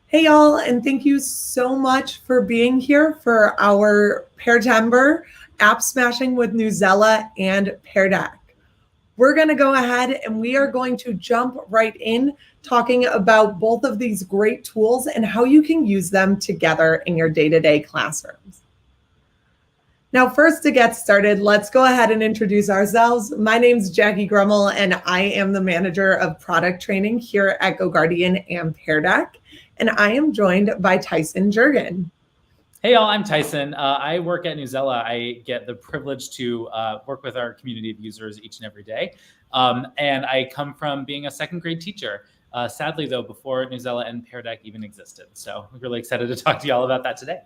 Hey y'all, and thank you so much for being here for our Pairtember app smashing with Newsela and Pear Deck. We're going to go ahead and we are going to jump right in talking about both of these great tools and how you can use them together in your day-to-day classrooms. Now, first to get started, let's go ahead and introduce ourselves. My name's Jackie Grummel, and I am the manager of product training here at GoGuardian and Pear Deck. And I am joined by Tyson Jurgen. Hey y'all, I'm Tyson. I work at Newsela. I get the privilege to work with our community of users each and every day. And I come from being a second grade teacher. Sadly though, before Newsela and Pear Deck even existed. So I'm really excited to talk to y'all about that today.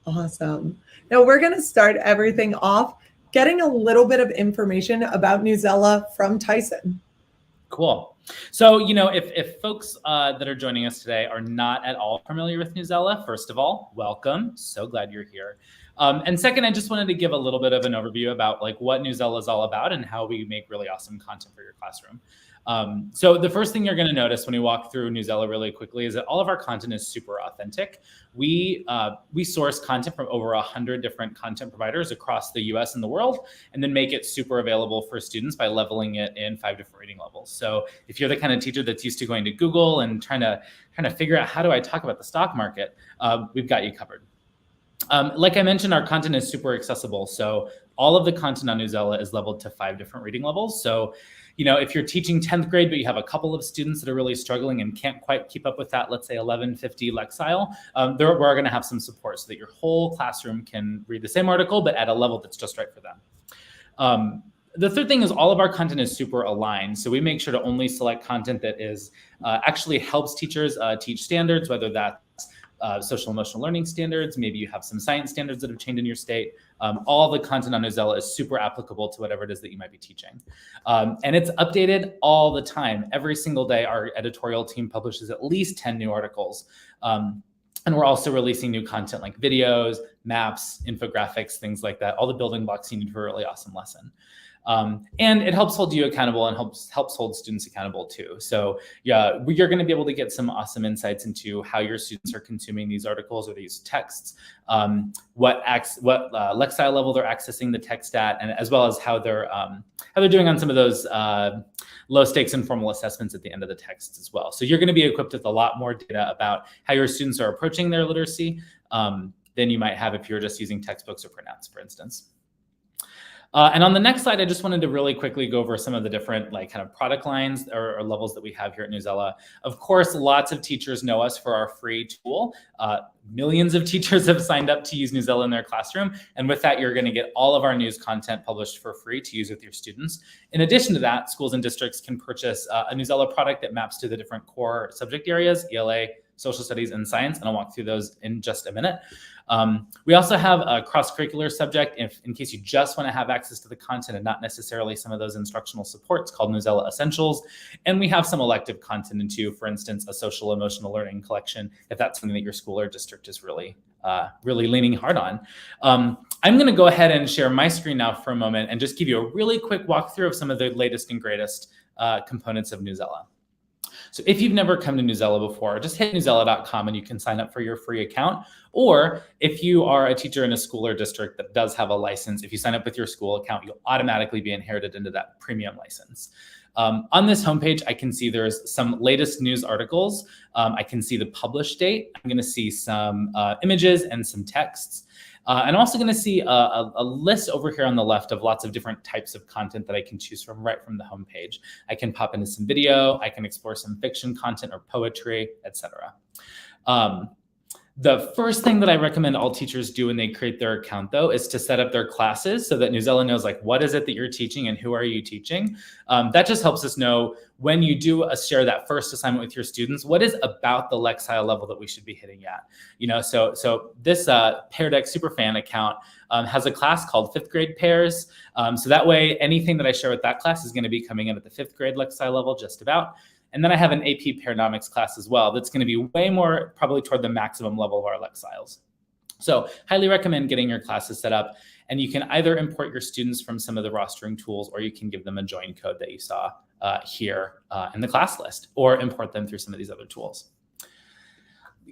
Awesome. Now we're going to start everything off getting a little bit of information about Newsela from Tyson. Cool. So, if folks that are joining us today are not at all familiar with Newsela, first of all, welcome. So glad you're here. And second, I just wanted to give a little bit of an overview about what Newsela is all about and how we make really awesome content for your classroom. So the first thing you're going to notice when you walk through Newsela really quickly is that all of our content is super authentic. We source content from over 100 different content providers across the US and the world, and then make it super available for students by leveling it in 5 different rating levels. So if you're the kind of teacher that's used to going to Google and trying to figure out how do I talk about the stock market, we've got you covered. Like I mentioned, our content is super accessible. So all of the content on Newsela is leveled to 5 different reading levels. So if you're teaching 10th grade, but you have a couple of students that are really struggling and can't quite keep up with that, let's say 1150 Lexile, we're going to have some support so that your whole classroom can read the same article, but at a level that's just right for them. The third thing is all of our content is super aligned. So we make sure to only select content that is actually helps teachers teach standards, whether that's social emotional learning standards, maybe you have some science standards that have changed in your state. All the content on Newsela is super applicable to whatever it is that you might be teaching. And it's updated all the time. Every single day, our editorial team publishes at least 10 new articles. And we're also releasing new content like videos, maps, infographics, things like that, all the building blocks you need for a really awesome lesson. And it helps hold you accountable and helps hold students accountable too. So yeah, you're going to be able to get some awesome insights into how your students are consuming these articles or these texts, what Lexile level they're accessing the text at, and as well as how they're doing on some of those low stakes informal assessments at the end of the text as well. So you're going to be equipped with a lot more data about how your students are approaching their literacy than you might have if you're just using textbooks or printouts, for instance. And on the next slide, I just wanted to really quickly go over some of the different product lines or levels that we have here at Newsela. Of course, lots of teachers know us for our free tool. Millions of teachers have signed up to use Newsela in their classroom. And with that, you're going to get all of our news content published for free to use with your students. In addition to that, schools and districts can purchase a Newsela product that maps to the different core subject areas, ELA, social studies, and science, and I'll walk through those in just a minute. We also have a cross-curricular subject in case you just want to have access to the content and not necessarily some of those instructional supports called Newsela Essentials. And we have some elective content into, for instance, a social emotional learning collection, if that's something that your school or district is really leaning hard on. I'm going to go ahead and share my screen now for a moment and just give you a really quick walkthrough of some of the latest and greatest components of Newsela. So if you've never come to Newsela before, just hit newsela.com and you can sign up for your free account. Or if you are a teacher in a school or district that does have a license, if you sign up with your school account, you'll automatically be inherited into that premium license. On this homepage, I can see there's some latest news articles. I can see the published date. I'm going to see some images and some texts. I'm also going to see a list over here on the left of lots of different types of content that I can choose from right from the homepage. I can pop into some video, I can explore some fiction content or poetry, etc. The first thing that I recommend all teachers do when they create their account, though, is to set up their classes so that Newsela knows what is it that you're teaching and who are you teaching. That just helps us know when you do share that first assignment with your students, what is about the Lexile level that we should be hitting at. So this Pear Deck Superfan account has a class called 5th grade pairs. So that way, anything that I share with that class is going to be coming in at the 5th grade Lexile level, just about. And then I have an AP Pairnomics class as well that's going to be way more probably toward the maximum level of our Lexiles. So highly recommend getting your classes set up. And you can either import your students from some of the rostering tools, or you can give them a join code that you saw here in the class list, or import them through some of these other tools.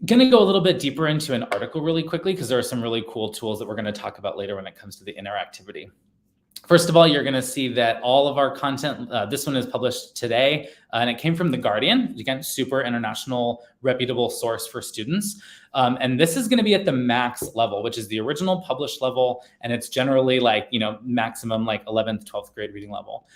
Going to go a little bit deeper into an article really quickly because there are some really cool tools that we're going to talk about later when it comes to the interactivity. First of all, you're going to see that all of our content, this one is published today, and it came from The Guardian, again, super international, reputable source for students. And this is going to be at the max level, which is the original published level, and it's generally like, you know, maximum like 11th, 12th grade reading level.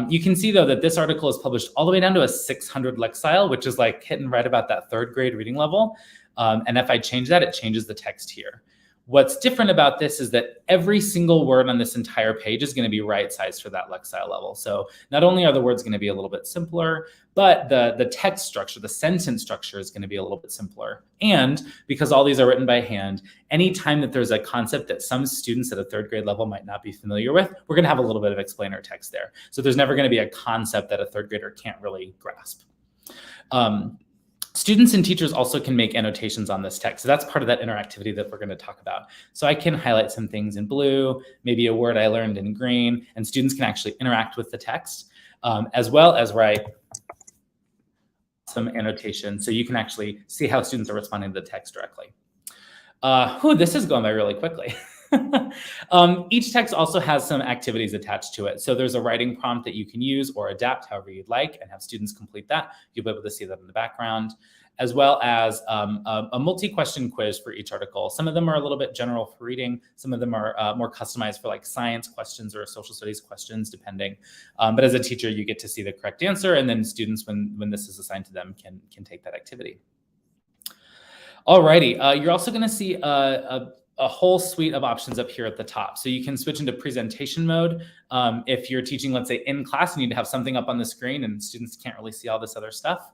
You can see, though, that this article is published all the way down to a 600 lexile, which is like hitting right about that 3rd grade reading level. And if I change that, it changes the text here. What's different about this is that every single word on this entire page is going to be right-sized for that lexile level. So not only are the words going to be a little bit simpler, but the text structure, the sentence structure is going to be a little bit simpler. And because all these are written by hand, anytime that there's a concept that some students at a 3rd grade level might not be familiar with, we're going to have a little bit of explainer text there. So there's never going to be a concept that a 3rd grader can't really grasp. Students and teachers also can make annotations on this text. So that's part of that interactivity that we're going to talk about. So I can highlight some things in blue, maybe a word I learned in green, and students can actually interact with the text, as well as write some annotation. So you can actually see how students are responding to the text directly. This is going by really quickly. Each text also has some activities attached to it. So there's a writing prompt that you can use or adapt however you'd like and have students complete that. You'll be able to see that in the background, as well as a multi-question quiz for each article. Some of them are a little bit general for reading. Some of them are more customized for like science questions or social studies questions, depending. But as a teacher, you get to see the correct answer, and then students, when this is assigned to them, can take that activity. Alrighty, you're also going to see a whole suite of options up here at the top. So you can switch into presentation mode. If you're teaching, let's say in class, you need to have something up on the screen and students can't really see all this other stuff.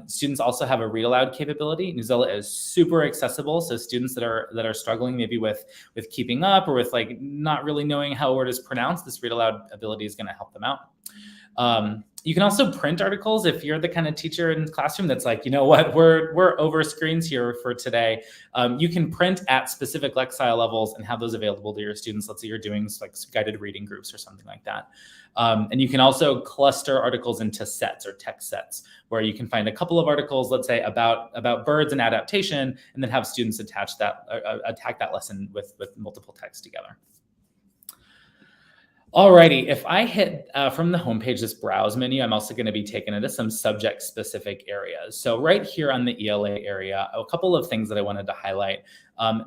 Students also have a read aloud capability. Newsela is super accessible. So students that are struggling maybe with keeping up or with like not really knowing how a word is pronounced, this read aloud ability is going to help them out. You can also print articles if you're the kind of teacher in the classroom that's like, you know what, we're over screens here for today. You can print at specific lexile levels and have those available to your students. Let's say you're doing like guided reading groups or something like that. And you can also cluster articles into sets or text sets, where you can find a couple of articles, let's say about birds and adaptation, and then have students attack that lesson with multiple texts together. Alrighty, if I hit from the homepage, this browse menu, I'm also going to be taken into some subject specific areas. So right here on the ELA area, a couple of things that I wanted to highlight.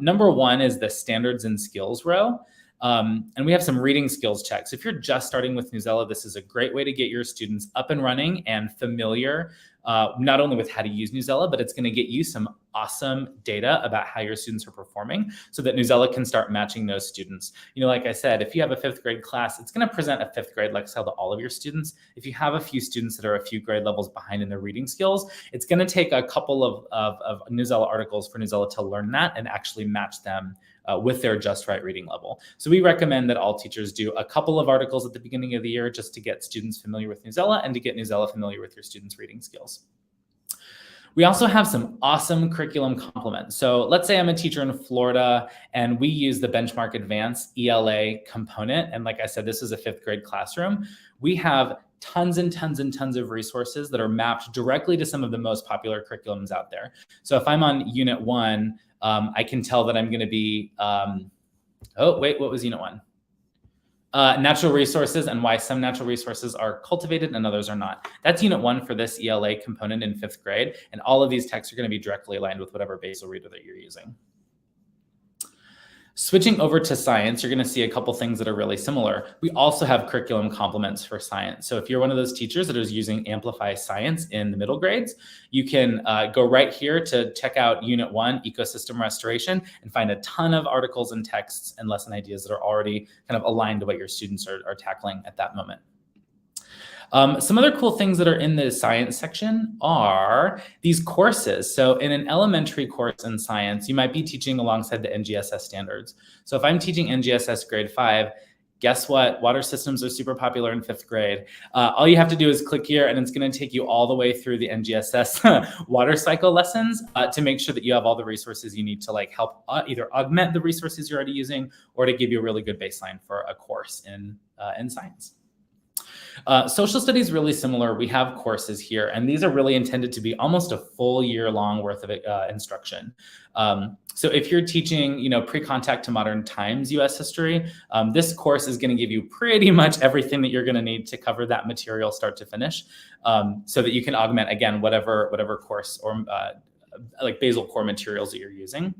Number one is the standards and skills row. And we have some reading skills checks. If you're just starting with Newsela, this is a great way to get your students up and running and familiar, not only with how to use Newsela, but it's going to get you some awesome data about how your students are performing so that Newsela can start matching those students. You know, like I said, if you have a 5th grade class, it's going to present a 5th grade lexile to all of your students. If you have a few students that are a few grade levels behind in their reading skills, it's going to take a couple of Newsela articles for Newsela to learn that and actually match them with their just right reading level. So we recommend that all teachers do a couple of articles at the beginning of the year just to get students familiar with Newsela and to get Newsela familiar with your students' reading skills. We also have some awesome curriculum complements. So let's say I'm a teacher in Florida and we use the Benchmark Advanced ELA component. And like I said, this is a 5th grade classroom. We have tons and tons and tons of resources that are mapped directly to some of the most popular curriculums out there. So if I'm on Unit 1, I can tell that I'm going to be, what was Unit 1? Natural resources and why some natural resources are cultivated and others are not. That's Unit 1 for this ELA component in 5th grade. And all of these texts are going to be directly aligned with whatever basal reader that you're using. Switching over to science, you're going to see a couple things that are really similar. We also have curriculum complements for science. So if you're one of those teachers that is using Amplify Science in the middle grades, you can go right here to check out Unit 1, Ecosystem Restoration, and find a ton of articles and texts and lesson ideas that are already kind of aligned to what your students are tackling at that moment. Some other cool things that are in the science section are these courses. So in an elementary course in science, you might be teaching alongside the NGSS standards. So if I'm teaching NGSS grade 5, guess what? Water systems are super popular in 5th grade. All you have to do is click here and it's going to take you all the way through the NGSS water cycle lessons to make sure that you have all the resources you need to like help either augment the resources you're already using or to give you a really good baseline for a course in science. Social studies really similar. We have courses here, and these are really intended to be almost a full year long worth of instruction. So if you're teaching, pre-contact to modern times U.S. history, this course is going to give you pretty much everything that you're going to need to cover that material start to finish, so that you can augment, again, whatever course or like basal core materials that you're using.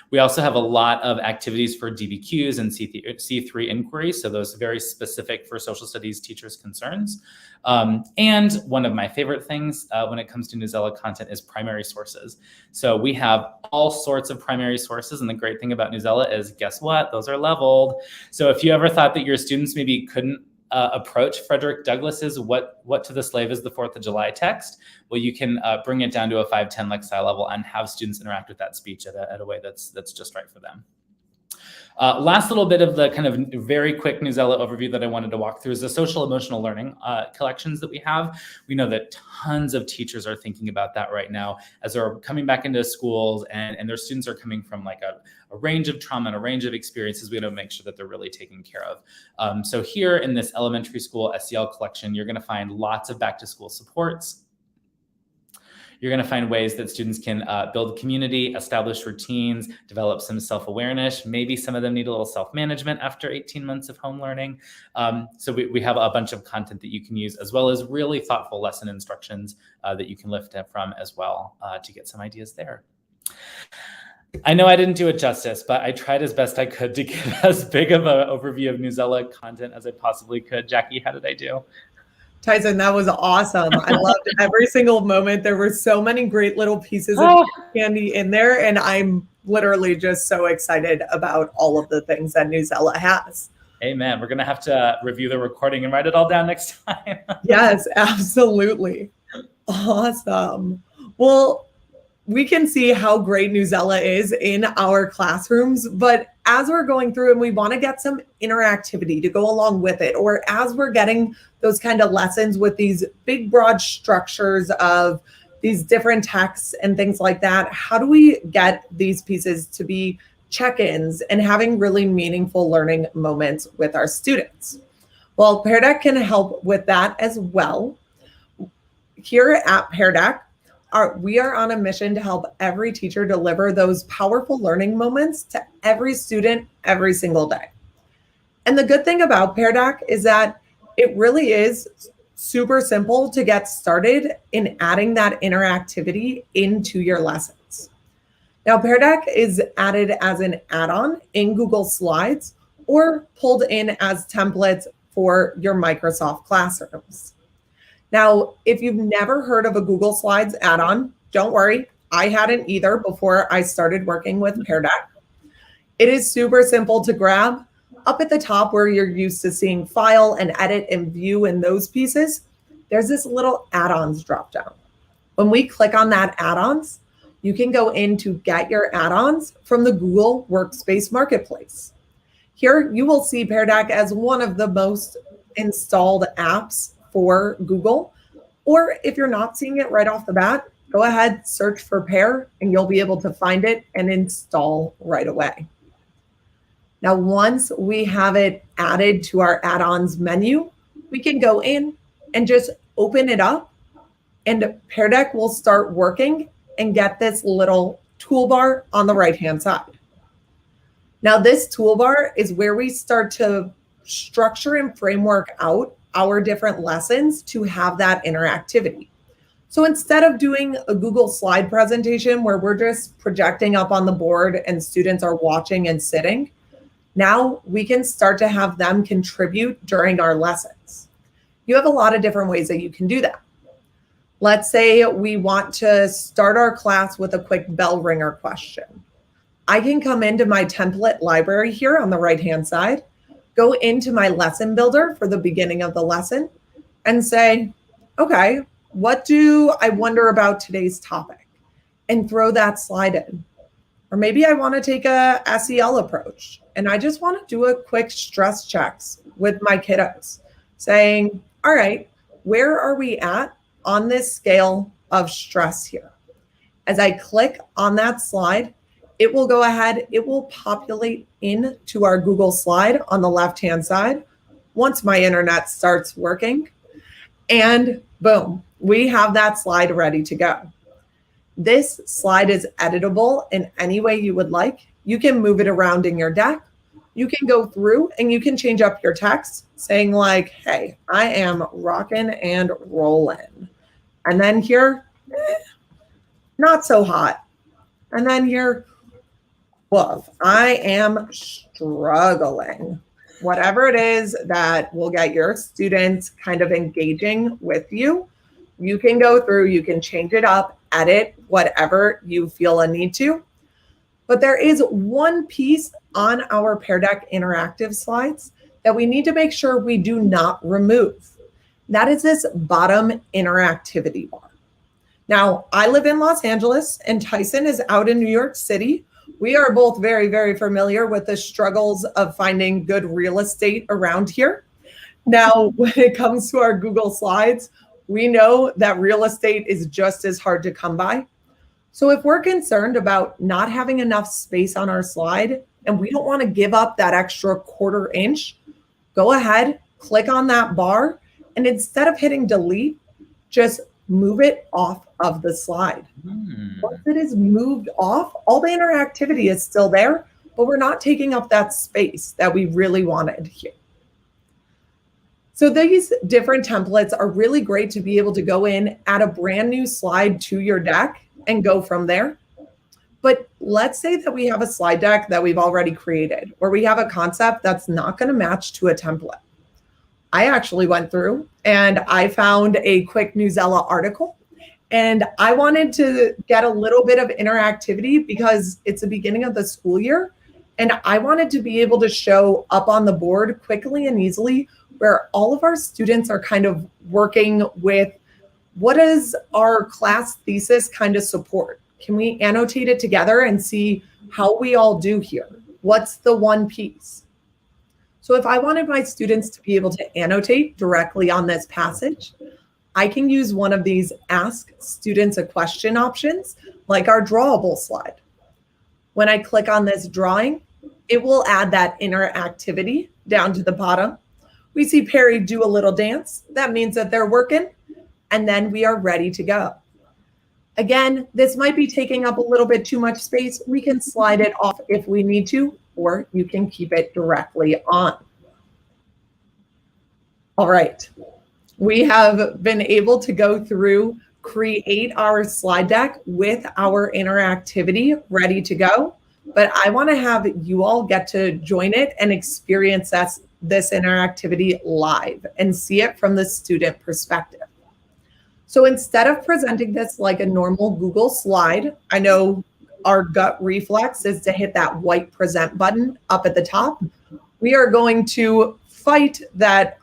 We also have a lot of activities for DBQs and C3 inquiries, so those very specific for social studies teachers' concerns. And one of my favorite things when it comes to Newsela content is primary sources. So we have all sorts of primary sources, and the great thing about Newsela is, guess what? Those are leveled. So if you ever thought that your students maybe couldn't approach Frederick Douglass's "What to the Slave is the 4th of July" text, well, you can bring it down to a 510 Lexile level and have students interact with that speech at a way that's just right for them. Last little bit of the kind of very quick Newsela overview that I wanted to walk through is the social emotional learning collections that we have. We know that tons of teachers are thinking about that right now as they're coming back into schools, and their students are coming from like a range of trauma and a range of experiences. We got to make sure that they're really taken care of. So here in this elementary school SEL collection, you're going to find lots of back to school supports. You're going to find ways that students can build community, establish routines, develop some self-awareness. Maybe some of them need a little self-management after 18 months of home learning. So we have a bunch of content that you can use, as well as really thoughtful lesson instructions that you can lift from as well to get some ideas there. I know I didn't do it justice, but I tried as best I could to give as big of an overview of Newsela content as I possibly could. Jackie, how did I do? Tyson, that was awesome. I loved every single moment. There were so many great little pieces of candy in there, and I'm literally just so excited about all of the things that Newsela has. Amen. We're going to have to review the recording and write it all down next time. Yes, absolutely. Awesome. Well, we can see how great Newsela is in our classrooms, but as we're going through and we want to get some interactivity to go along with it, or as we're getting those kind of lessons with these big, broad structures of these different texts and things like that, how do we get these pieces to be check-ins and having really meaningful learning moments with our students? Well, Pear Deck can help with that as well. Here at Pear Deck, we are on a mission to help every teacher deliver those powerful learning moments to every student every single day. And the good thing about Pear Deck is that it really is super simple to get started in adding that interactivity into your lessons. Now, Pear Deck is added as an add-on in Google Slides or pulled in as templates for your Microsoft classrooms. Now, if you've never heard of a Google Slides add-on, don't worry. I hadn't either before I started working with Pear Deck. It is super simple to grab. Up at the top where you're used to seeing file and edit and view in those pieces, there's this little add-ons drop-down. When we click on that add-ons, you can go in to get your add-ons from the Google Workspace Marketplace. Here, you will see Pear Deck as one of the most installed apps for Google, or if you're not seeing it right off the bat, go ahead, search for Pear, and you'll be able to find it and install right away. Now, once we have it added to our add-ons menu, we can go in and just open it up, and Pear Deck will start working and get this little toolbar on the right-hand side. Now, this toolbar is where we start to structure and framework out our different lessons to have that interactivity. So instead of doing a Google slide presentation where we're just projecting up on the board and students are watching and sitting, now we can start to have them contribute during our lessons. You have a lot of different ways that you can do that. Let's say we want to start our class with a quick bell ringer question. I can come into my template library here on the right-hand side, go into my lesson builder for the beginning of the lesson and say, okay, what do I wonder about today's topic? And throw that slide in. Or maybe I want to take a SEL approach and I just want to do a quick stress checks with my kiddos saying, all right, where are we at on this scale of stress here? As I click on that slide, it will go ahead, it will populate into our Google slide on the left-hand side, once my internet starts working. And boom, we have that slide ready to go. This slide is editable in any way you would like. You can move it around in your deck. You can go through and you can change up your text saying like, hey, I am rocking and rolling. And then here, not so hot. And then here, woof, I am struggling. Whatever it is that will get your students kind of engaging with you, you can go through, you can change it up, edit whatever you feel a need to. But there is one piece on our Pear Deck interactive slides that we need to make sure we do not remove. That is this bottom interactivity bar. Now, I live in Los Angeles and Tyson is out in New York City. We are both very, very familiar with the struggles of finding good real estate around here. Now, when it comes to our Google Slides, we know that real estate is just as hard to come by. So if we're concerned about not having enough space on our slide and we don't want to give up that extra 1/4 inch, go ahead, click on that bar, and instead of hitting delete, just move it off of the slide. Once it is moved off, all the interactivity is still there, but we're not taking up that space that we really wanted here. So these different templates are really great to be able to go in, add a brand new slide to your deck and go from there. But let's say that we have a slide deck that we've already created, or we have a concept that's not going to match to a template. I actually went through and I found a quick Newsela article, and I wanted to get a little bit of interactivity because it's the beginning of the school year. And I wanted to be able to show up on the board quickly and easily where all of our students are kind of working with what does our class thesis kind of support? Can we annotate it together and see how we all do here? What's the one piece? So if I wanted my students to be able to annotate directly on this passage, I can use one of these Ask Students a Question options, like our drawable slide. When I click on this drawing, it will add that interactivity down to the bottom. We see Perry do a little dance. That means that they're working. And then we are ready to go. Again, this might be taking up a little bit too much space. We can slide it off if we need to, or you can keep it directly on. All right, we have been able to go through, create our slide deck with our interactivity ready to go. But I want to have you all get to join it and experience this interactivity live and see it from the student perspective. So instead of presenting this like a normal Google slide, I know our gut reflex is to hit that white present button up at the top. We are going to fight that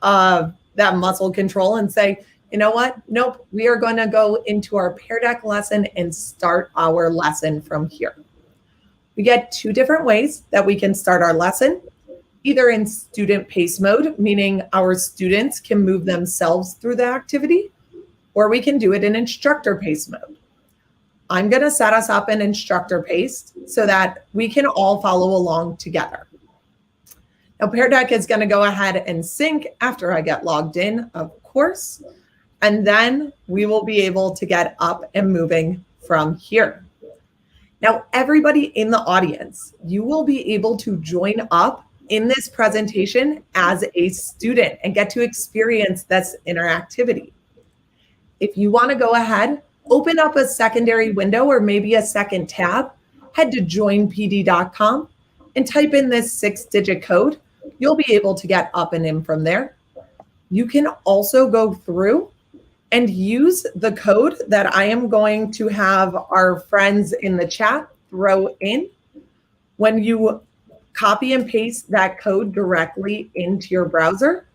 muscle control and say, you know what? Nope, we are going to go into our Pear Deck lesson and start our lesson from here. We get two different ways that we can start our lesson, either in student pace mode, meaning our students can move themselves through the activity, or we can do it in instructor pace mode. I'm going to set us up in instructor pace so that we can all follow along together. Now, Pear Deck is going to go ahead and sync after I get logged in, of course, and then we will be able to get up and moving from here. Now, everybody in the audience, you will be able to join up in this presentation as a student and get to experience this interactivity. If you want to go ahead, open up a secondary window or maybe a second tab, head to joinpd.com and type in this 6-digit code. You'll be able to get up and in from there. You can also go through and use the code that I am going to have our friends in the chat throw in. When you copy and paste that code directly into your browser,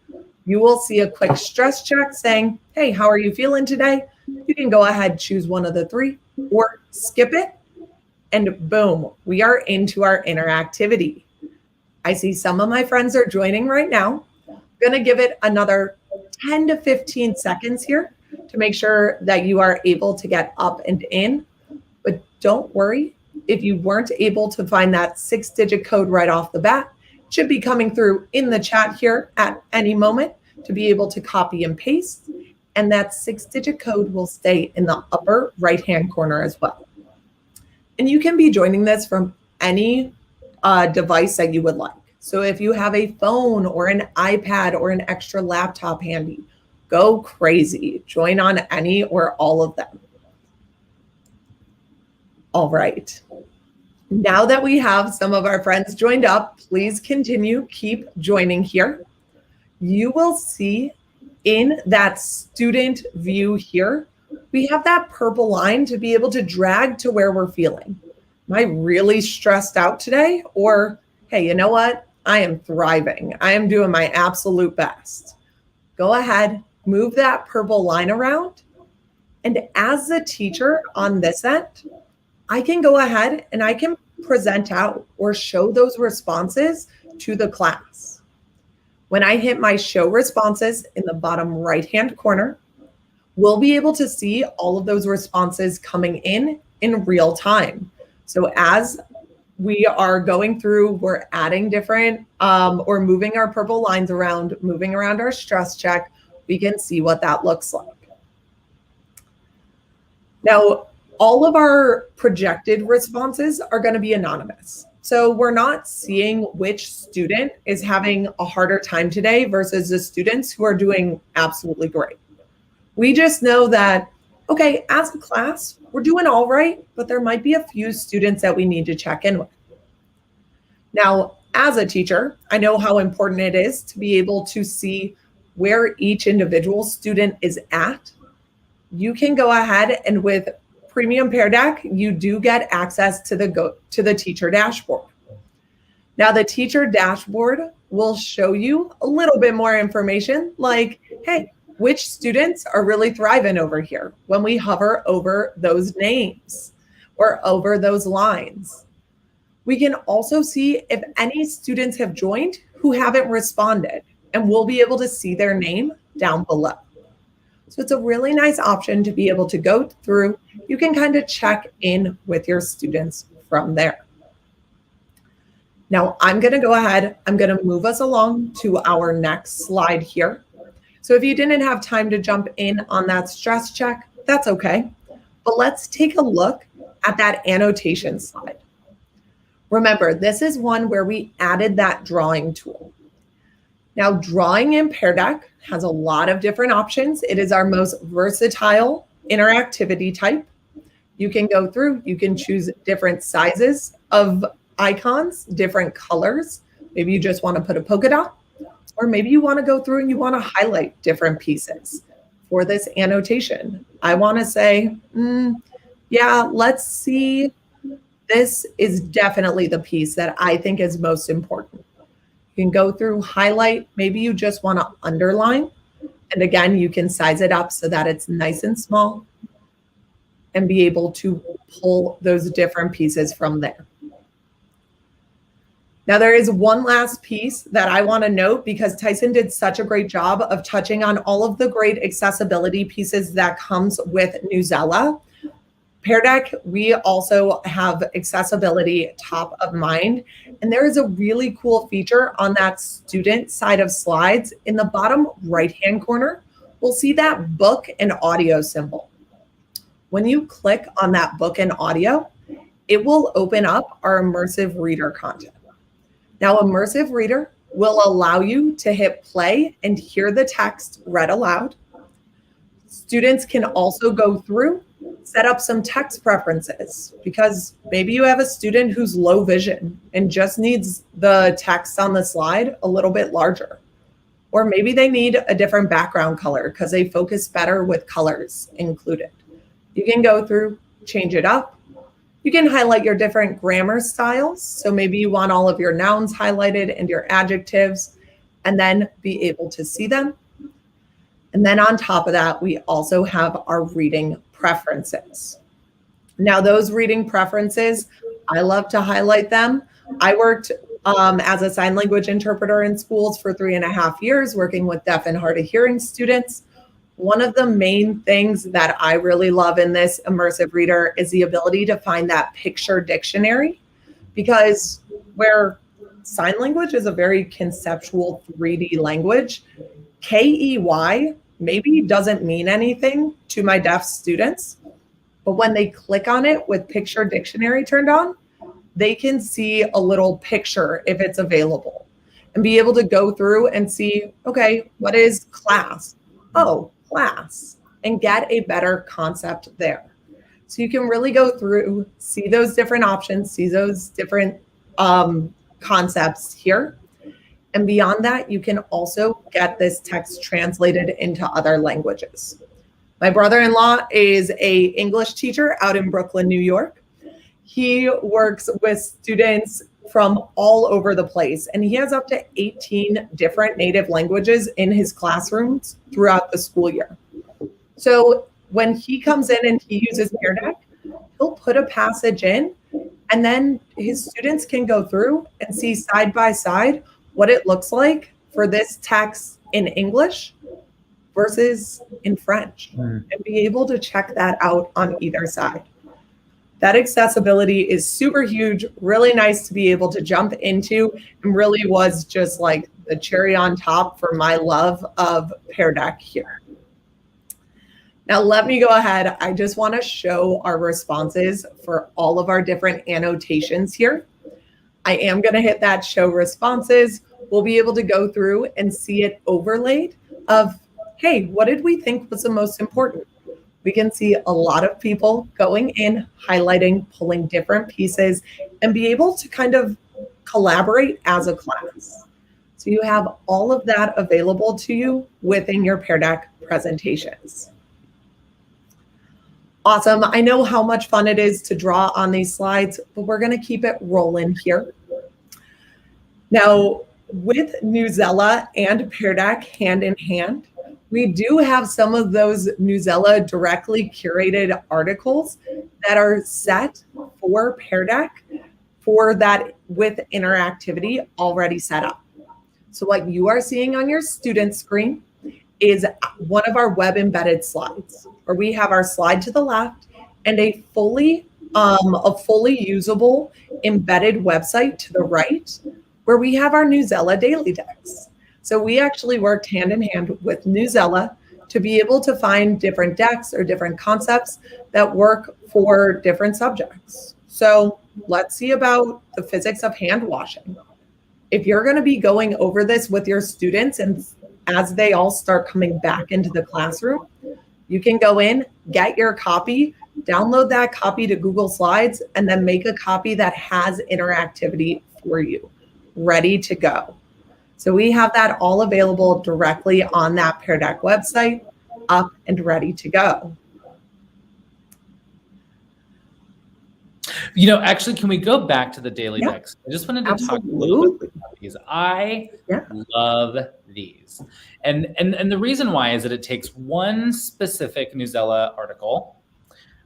you will see a quick stress check saying, hey, how are you feeling today? You can go ahead, choose one of the three, or skip it, and boom, we are into our interactivity. I see some of my friends are joining right now. I'm gonna give it another 10 to 15 seconds here to make sure that you are able to get up and in, but don't worry if you weren't able to find that 6-digit code right off the bat. should be coming through in the chat here at any moment to be able to copy and paste. And that 6-digit code will stay in the upper right-hand corner as well. And you can be joining this from any device that you would like. So if you have a phone or an iPad or an extra laptop handy, go crazy. Join on any or all of them. All right. Now that we have some of our friends joined up, please continue, keep joining here. You will see in that student view here, we have that purple line to be able to drag to where we're feeling. Am I really stressed out today? Or, hey, you know what? I am thriving. I am doing my absolute best. Go ahead, move that purple line around. And as a teacher on this end, I can go ahead and I can present out or show those responses to the class. When I hit my show responses in the bottom right-hand corner, we'll be able to see all of those responses coming in real time. So as we are going through, we're adding different or moving our purple lines around, moving around our stress check, we can see what that looks like. Now, all of our projected responses are going to be anonymous. So we're not seeing which student is having a harder time today versus the students who are doing absolutely great. We just know that, okay, as a class, we're doing all right, but there might be a few students that we need to check in with. Now, as a teacher, I know how important it is to be able to see where each individual student is at. You can go ahead and with Premium Pear Deck, you do get access to the teacher dashboard. Now, the teacher dashboard will show you a little bit more information like, hey, which students are really thriving over here when we hover over those names or over those lines. We can also see if any students have joined who haven't responded, and we'll be able to see their name down below. So it's a really nice option to be able to go through. You can kind of check in with your students from there. Now I'm going to go ahead. I'm going to move us along to our next slide here. So if you didn't have time to jump in on that stress check, that's okay. But let's take a look at that annotation slide. Remember, this is one where we added that drawing tool. Now, drawing in Pear Deck has a lot of different options. It is our most versatile interactivity type. You can go through, you can choose different sizes of icons, different colors. Maybe you just want to put a polka dot, or maybe you want to go through and you want to highlight different pieces for this annotation. I want to say, yeah, let's see. This is definitely the piece that I think is most important. You can go through, highlight, maybe you just want to underline. And again, you can size it up so that it's nice and small and be able to pull those different pieces from there. Now, there is one last piece that I want to note because Tyson did such a great job of touching on all of the great accessibility pieces that comes with Newsela. Pear Deck, we also have accessibility top of mind. And there is a really cool feature on that student side of slides. In the bottom right-hand corner, we'll see that book and audio symbol. When you click on that book and audio, it will open up our Immersive Reader content. Now, Immersive Reader will allow you to hit play and hear the text read aloud. Students can also go through, set up some text preferences because maybe you have a student who's low vision and just needs the text on the slide a little bit larger. Or maybe they need a different background color because they focus better with colors included. You can go through, change it up. You can highlight your different grammar styles. So maybe you want all of your nouns highlighted and your adjectives, and then be able to see them. And then on top of that, we also have our reading preferences. Now, those reading preferences, I love to highlight them. I worked as a sign language interpreter in schools for 3.5 years, working with deaf and hard of hearing students. One of the main things that I really love in this Immersive Reader is the ability to find that picture dictionary, because where sign language is a very conceptual 3D language. KEY maybe doesn't mean anything to my deaf students, but when they click on it with picture dictionary turned on, they can see a little picture if it's available and be able to go through and see, okay, what is class? Oh, class, and get a better concept there. So you can really go through, see those different options, see those different concepts here. And beyond that, you can also get this text translated into other languages. My brother-in-law is an English teacher out in Brooklyn, New York. He works with students from all over the place, and he has up to 18 different native languages in his classrooms throughout the school year. So when he comes in and he uses Pear Deck, he'll put a passage in, and then his students can go through and see side by side what it looks like for this text in English versus in French, and be able to check that out on either side. That accessibility is super huge, really nice to be able to jump into, and really was just like the cherry on top for my love of Pear Deck here. Now let me go ahead. I just want to show our responses for all of our different annotations here. I am going to hit that show responses. We'll be able to go through and see it overlaid of, hey, what did we think was the most important? We can see a lot of people going in, highlighting, pulling different pieces, and be able to kind of collaborate as a class. So you have all of that available to you within your Pear Deck presentations. Awesome. I know how much fun it is to draw on these slides, but we're going to keep it rolling here. Now, with Newsela and Pear Deck hand in hand, we do have some of those Newsela directly curated articles that are set for Pear Deck for that with interactivity already set up. So what you are seeing on your student screen is one of our web embedded slides, where we have our slide to the left and a fully usable embedded website to the right, where we have our Newsela daily decks. So we actually worked hand in hand with Newsela to be able to find different decks or different concepts that work for different subjects. So let's see about the physics of hand washing. If you're going to be going over this with your students, and as they all start coming back into the classroom, you can go in, get your copy, download that copy to Google Slides, and then make a copy that has interactivity for you, ready to go. So we have that all available directly on that Pear Deck website, up and ready to go. You know, actually, can we go back to the daily decks? I just wanted to talk a little bit about these. I love these. And the reason why is that it takes one specific Newsela article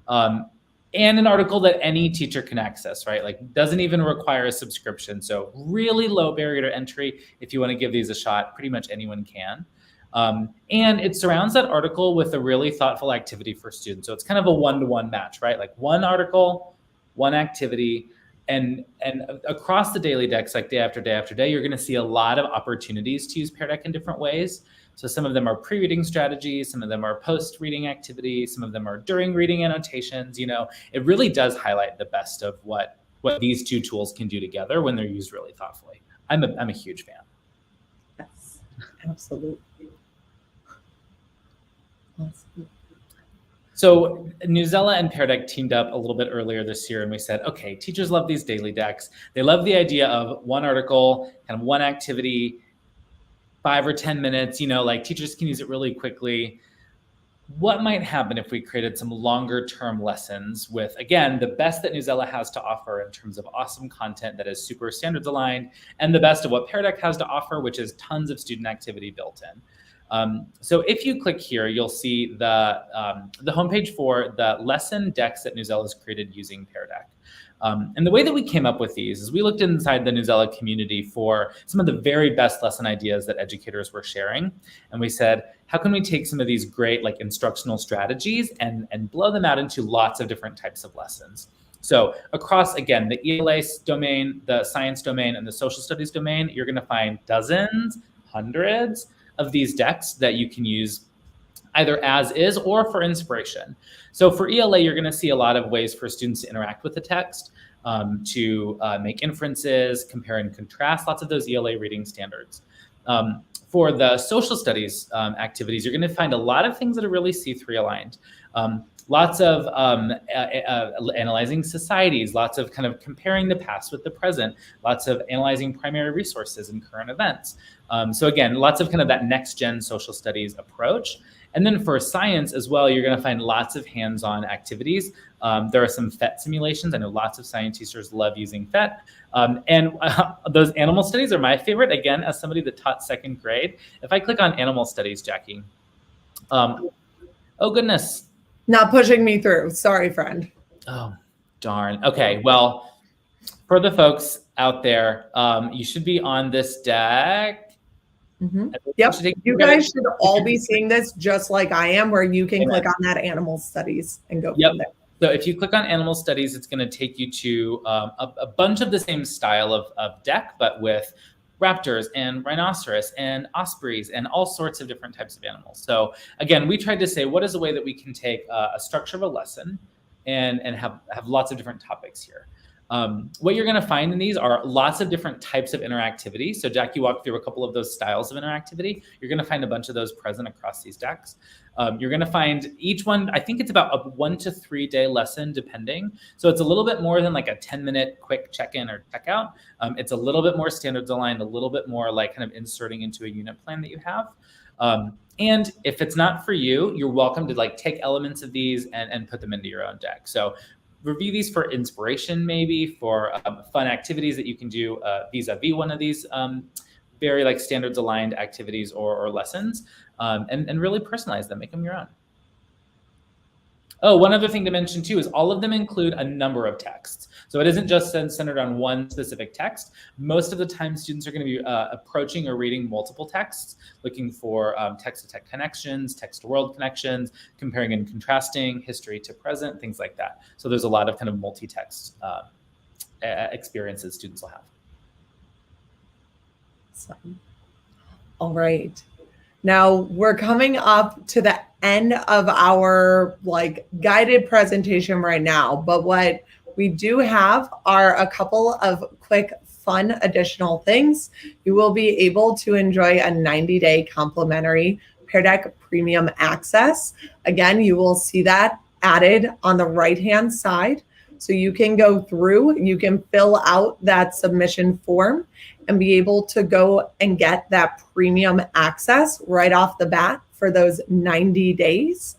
and an article that any teacher can access, right? Like doesn't even require a subscription. So really low barrier to entry. If you want to give these a shot, pretty much anyone can. And it surrounds that article with a really thoughtful activity for students. So it's kind of a one-to-one match, right? Like one article, one activity, and across the daily decks, like day after day after day, you're going to see a lot of opportunities to use Pear Deck in different ways. So some of them are pre-reading strategies, some of them are post-reading activities, some of them are during reading annotations. You know, it really does highlight the best of what these two tools can do together when they're used really thoughtfully. I'm a huge fan. Yes, absolutely. Awesome. So Newsela and Pear Deck teamed up a little bit earlier this year, and we said, okay, teachers love these daily decks. They love the idea of one article, kind of one activity, 5 or 10 minutes, you know, like teachers can use it really quickly. What might happen if we created some longer term lessons with, again, the best that Newsela has to offer in terms of awesome content that is super standards aligned, and the best of what Pear Deck has to offer, which is tons of student activity built in. So if you click here, you'll see the homepage for the lesson decks that Newsela has created using Pear Deck. And the way that we came up with these is we looked inside the Newsela community for some of the very best lesson ideas that educators were sharing. And we said, how can we take some of these great like instructional strategies and blow them out into lots of different types of lessons? So across, again, the ELA domain, the science domain, and the social studies domain, you're going to find dozens, hundreds of these decks that you can use either as is or for inspiration. So for ELA, you're going to see a lot of ways for students to interact with the text, to make inferences, compare and contrast, lots of those ELA reading standards. For the social studies activities, you're going to find a lot of things that are really C3 aligned. Lots of analyzing societies, lots of kind of comparing the past with the present, lots of analyzing primary resources and current events. So again, lots of kind of that next gen social studies approach. And then for science as well, you're going to find lots of hands-on activities. There are some PhET simulations. I know lots of science teachers love using PhET. And those animal studies are my favorite. Again, as somebody that taught second grade, if I click on animal studies, Jackie, oh goodness. Not pushing me through. Sorry, friend. Oh, darn. Okay, well, for the folks out there, you should be on this deck. Mm-hmm. Yep. You guys should all be seeing this just like I am, where you can click on that animal studies and go from there. So if you click on animal studies, it's going to take you to a bunch of the same style of deck, but with raptors and rhinoceros and ospreys and all sorts of different types of animals. So again, we tried to say, what is a way that we can take a structure of a lesson and have lots of different topics here. What you're going to find in these are lots of different types of interactivity. So Jackie walked through a couple of those styles of interactivity. You're going to find a bunch of those present across these decks. You're going to find each one, I think it's about a 1 to 3 day lesson, depending. So it's a little bit more than like a 10-minute quick check-in or checkout. It's a little bit more standards aligned, a little bit more like kind of inserting into a unit plan that you have. And if it's not for you, you're welcome to like take elements of these and put them into your own deck. So review these for inspiration, maybe for fun activities that you can do vis-a-vis one of these very like standards aligned activities or lessons, and really personalize them, make them your own. Oh, one other thing to mention too is all of them include a number of texts. So it isn't just centered on one specific text. Most of the time students are going to be approaching or reading multiple texts, looking for text-to-text connections, text-to-world connections, comparing and contrasting history to present, things like that. So there's a lot of kind of multi-text experiences students will have. All right. Now we're coming up to the end of our like guided presentation right now, but what we do have are a couple of quick fun additional things. You will be able to enjoy a 90-day complimentary Pear Deck premium access. Again, you will see that added on the right-hand side. So you can go through, you can fill out that submission form and be able to go and get that premium access right off the bat for those 90 days.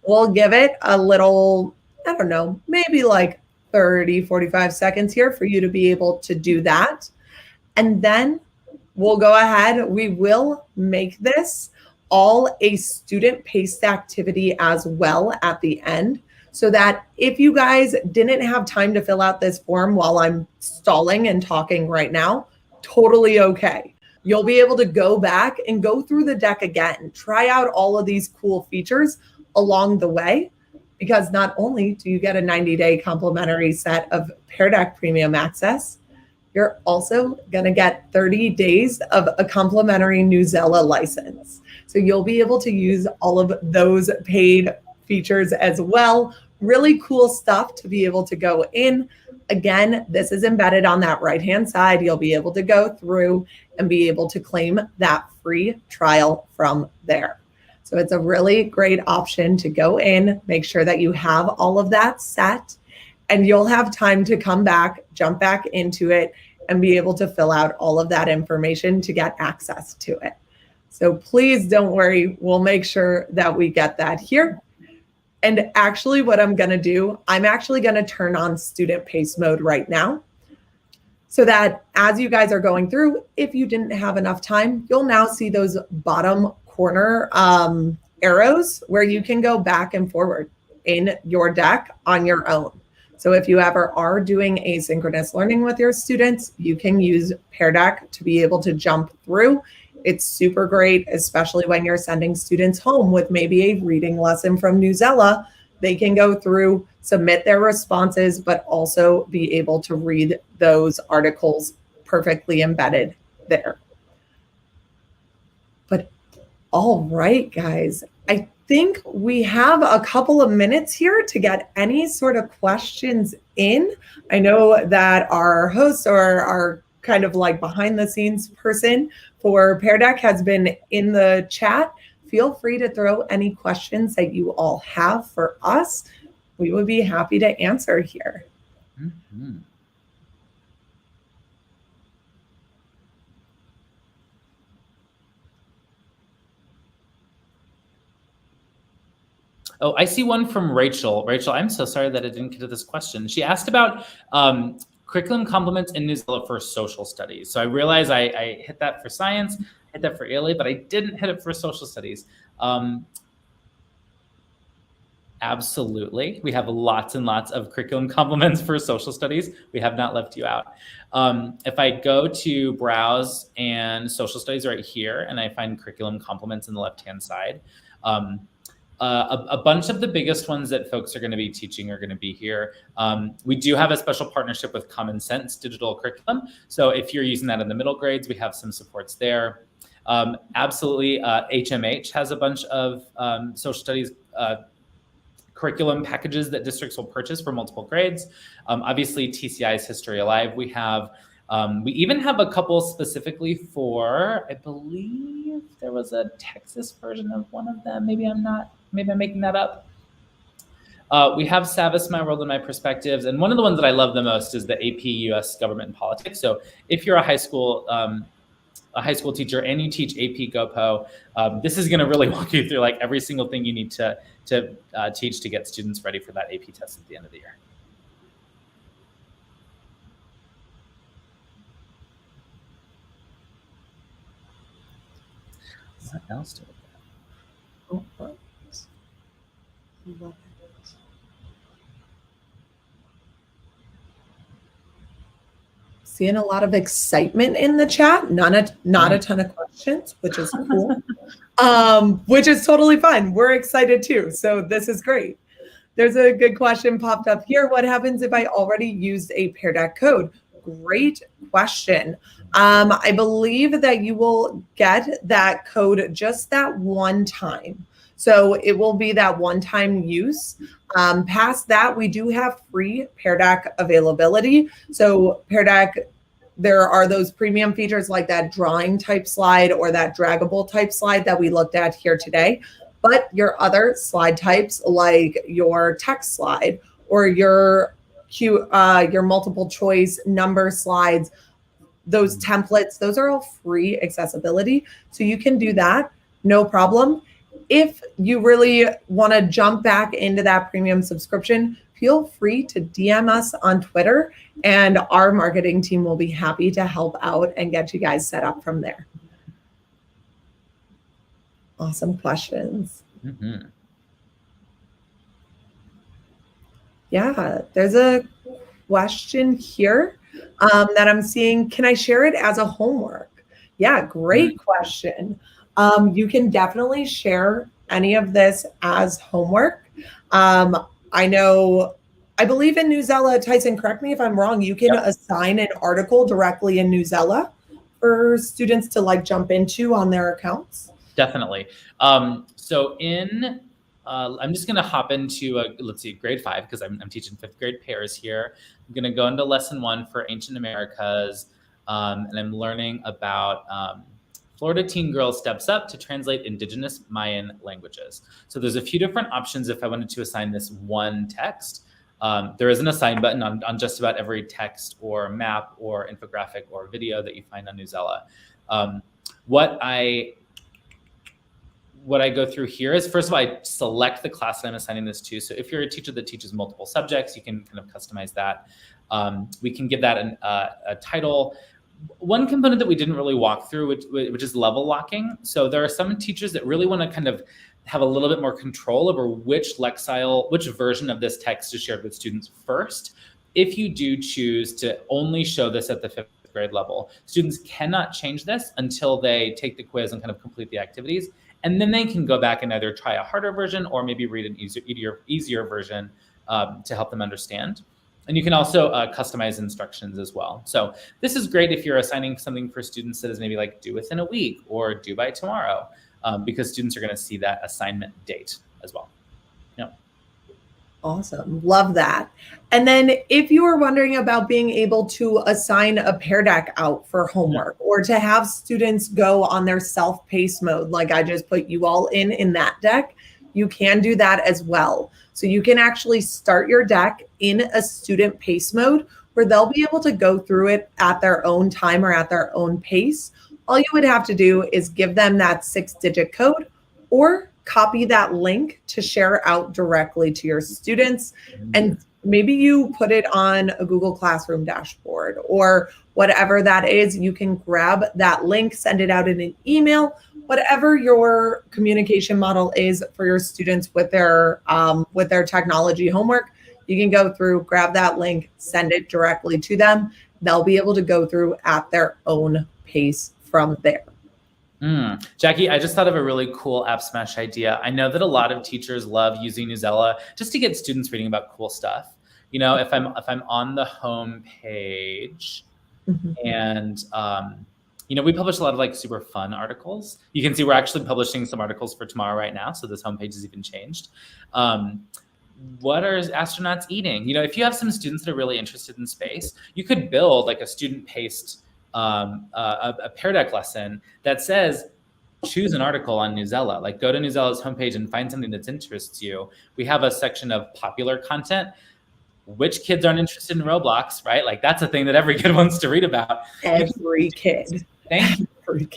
We'll give it a little, I don't know, maybe like 30, 45 seconds here for you to be able to do that. And then we'll go ahead, we will make this all a student-paced activity as well at the end, so that if you guys didn't have time to fill out this form while I'm stalling and talking right now, totally okay. You'll be able to go back and go through the deck again, try out all of these cool features along the way, because not only do you get a 90-day complimentary set of Pear Deck premium access, you're also going to get 30 days of a complimentary Newsela license. So you'll be able to use all of those paid features as well. Really cool stuff to be able to go in. Again, this is embedded on that right-hand side. You'll be able to go through and be able to claim that free trial from there. So it's a really great option to go in, make sure that you have all of that set, and you'll have time to come back, jump back into it, and be able to fill out all of that information to get access to it. So please don't worry, we'll make sure that we get that here. And actually what I'm gonna do, I'm actually gonna turn on student pace mode right now, so that as you guys are going through, if you didn't have enough time, you'll now see those bottom corner arrows where you can go back and forward in your deck on your own. So if you ever are doing asynchronous learning with your students, you can use Pear Deck to be able to jump through. It's super great, especially when you're sending students home with maybe a reading lesson from Newsela. They can go through, submit their responses, but also be able to read those articles perfectly embedded there. But all right, guys, I think we have a couple of minutes here to get any sort of questions in. I know that our host or our kind of like behind the scenes person for Pear Deck has been in the chat. Feel free to throw any questions that you all have for us. We would be happy to answer here. Mm-hmm. Oh, I see one from Rachel. Rachel, I'm so sorry that I didn't get to this question. She asked about curriculum complements in Newsela for social studies. So I realize I hit that for science, hit that for ELA, but I didn't hit it for social studies. Absolutely. We have lots and lots of curriculum complements for social studies. We have not left you out. If I go to browse and social studies right here, and I find curriculum complements in the left-hand side, a bunch of the biggest ones that folks are going to be teaching are going to be here. We do have a special partnership with Common Sense Digital Curriculum. So if you're using that in the middle grades, we have some supports there. Absolutely, HMH has a bunch of social studies curriculum packages that districts will purchase for multiple grades. Obviously, TCI's History Alive we have. We even have a couple specifically for, I believe there was a Texas version of one of them. Maybe I'm making that up. We have Savas, My World and My Perspectives. And one of the ones that I love the most is the AP US Government and Politics. So if you're a high school teacher and you teach AP GoPo, this is going to really walk you through like every single thing you need to teach to get students ready for that AP test at the end of the year. What else do we have? Seeing a lot of excitement in the chat, not a ton of questions, which is cool. Which is totally fun. We're excited too. So this is great. There's a good question popped up here. What happens if I already used a Pear Deck code? Great question. I believe that you will get that code just that one time. So it will be that one-time use. Past that, we do have free Pear Deck availability. So Pear Deck, there are those premium features like that drawing type slide or that draggable type slide that we looked at here today. But your other slide types like your text slide or your multiple choice number slides, those templates, those are all free accessibility. So you can do that, no problem. If you really want to jump back into that premium subscription, feel free to DM us on Twitter and our marketing team will be happy to help out and get you guys set up from there. Awesome questions. Mm-hmm. Yeah, there's a question here that I'm seeing. Can I share it as a homework? Yeah, great question. You can definitely share any of this as homework. I believe in Newsela, Tyson, correct me if I'm wrong, you can assign an article directly in Newsela for students to like jump into on their accounts. Definitely. So I'm just going to hop into let's see, grade 5, because I'm teaching 5th grade pairs here. I'm going to go into lesson 1 for Ancient Americas, and I'm learning about Florida teen girl steps up to translate indigenous Mayan languages. So there's a few different options if I wanted to assign this one text. There is an assign button on just about every text or map or infographic or video that you find on Newsela. What I go through here is, first of all, I select the class that I'm assigning this to. So if you're a teacher that teaches multiple subjects, you can kind of customize that. We can give that a title. One component that we didn't really walk through, which is level locking. So there are some teachers that really want to kind of have a little bit more control over which version of this text is shared with students first. If you do choose to only show this at the 5th grade level, students cannot change this until they take the quiz and kind of complete the activities. And then they can go back and either try a harder version or maybe read an easier version to help them understand. And you can also customize instructions as well. So this is great if you're assigning something for students that is maybe like due within a week or due by tomorrow, because students are going to see that assignment date as well. Yeah. Awesome. Love that. And then if you are wondering about being able to assign a Pear Deck out for homework or to have students go on their self-paced mode, like I just put you all in that deck, you can do that as well. So you can actually start your deck in a student pace mode where they'll be able to go through it at their own time or at their own pace. All you would have to do is give them that 6-digit code or copy that link to share out directly to your students. And maybe you put it on a Google Classroom dashboard or whatever that is. You can grab that link, send it out in an email, whatever your communication model is for your students with their technology homework. You can go through, grab that link, send it directly to them. They'll be able to go through at their own pace from there. Jackie, I just thought of a really cool AppSmash idea. I know that a lot of teachers love using Newsela just to get students reading about cool stuff. You know, if I'm on the home page and you know, we publish a lot of like super fun articles. You can see we're actually publishing some articles for tomorrow right now. So this homepage is even changed. What are astronauts eating? You know, if you have some students that are really interested in space, you could build like a student-paced a Pear Deck lesson that says, choose an article on Newsela. Like go to Newsela's homepage and find something that interests you. We have a section of popular content. Which kids aren't interested in Roblox, right? Like that's a thing that every kid wants to read about. Every kid. Thank you.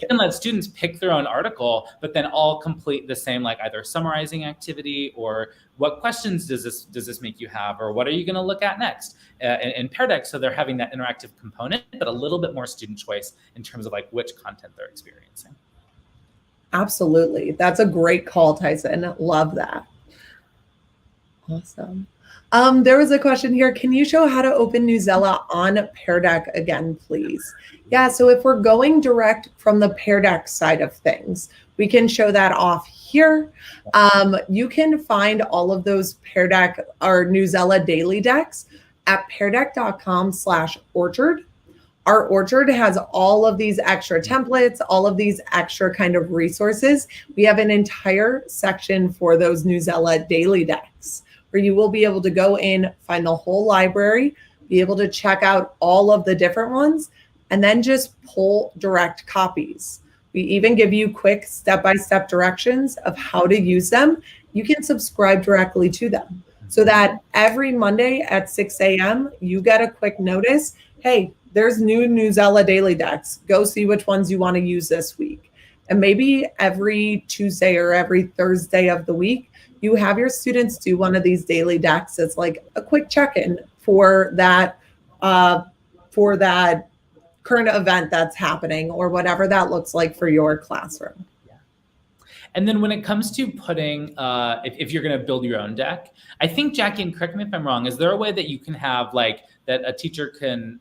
And let students pick their own article, but then all complete the same, like either summarizing activity or what questions does this make you have, or what are you going to look at next in Pear Deck? So they're having that interactive component, but a little bit more student choice in terms of like which content they're experiencing. Absolutely. That's a great call, Tyson. Love that. Awesome. There was a question here. Can you show how to open Newsela on Pear Deck again, please? Yeah, so if we're going direct from the Pear Deck side of things, we can show that off here. You can find all of those Pear Deck or Newsela daily decks at peardeck.com/orchard. Our orchard has all of these extra templates, all of these extra kind of resources. We have an entire section for those Newsela daily decks, where you will be able to go in, find the whole library, be able to check out all of the different ones, and then just pull direct copies. We even give you quick step-by-step directions of how to use them. You can subscribe directly to them so that every Monday at 6 a.m., you get a quick notice, hey, there's new Newsela daily decks. Go see which ones you want to use this week. And maybe every Tuesday or every Thursday of the week, you have your students do one of these daily decks. It's like a quick check-in for that current event that's happening or whatever that looks like for your classroom. Yeah. And then when it comes to putting, if you're going to build your own deck, I think, Jackie, and correct me if I'm wrong, is there a way that you can have like that a teacher can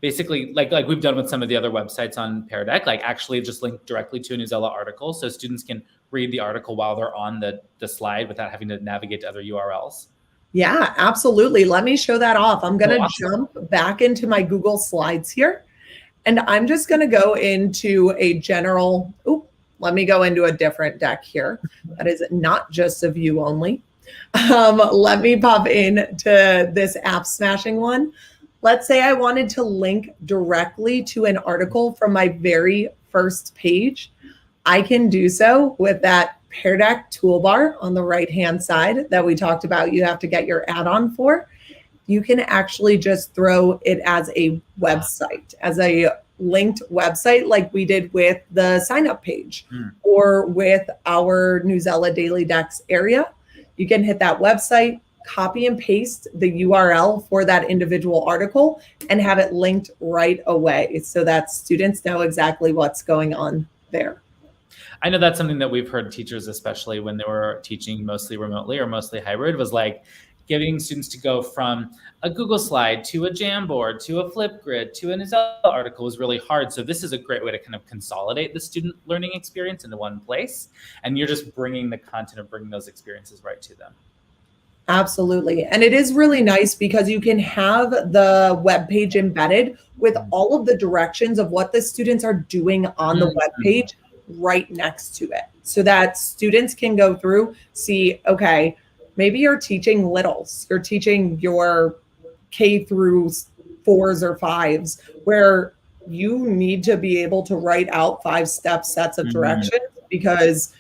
basically, like we've done with some of the other websites on Pear Deck, like actually just link directly to a Newsela article so students can read the article while they're on the slide without having to navigate to other URLs? Yeah, absolutely. Let me show that off. I'm going to jump back into my Google Slides here, and I'm just going to go into a general, let me go into a different deck here. That is not just a view only. Let me pop into this app smashing one. Let's say I wanted to link directly to an article from my very first page. I can do so with that Pear Deck toolbar on the right-hand side that we talked about you have to get your add-on for. You can actually just throw it as a website, as a linked website like we did with the sign-up page or with our Newsela Daily Decks area. You can hit that website, copy and paste the URL for that individual article, and have it linked right away so that students know exactly what's going on there. I know that's something that we've heard teachers, especially when they were teaching mostly remotely or mostly hybrid, was like, getting students to go from a Google slide to a Jamboard to a Flipgrid to a Newsela article was really hard. So this is a great way to kind of consolidate the student learning experience into one place. And you're just bringing the content or bringing those experiences right to them. Absolutely. And it is really nice because you can have the web page embedded with all of the directions of what the students are doing on the web page right next to it, so that students can go through, see, okay, maybe you're teaching littles, you're teaching your K through 4s or 5s, where you need to be able to write out 5-step sets of directions because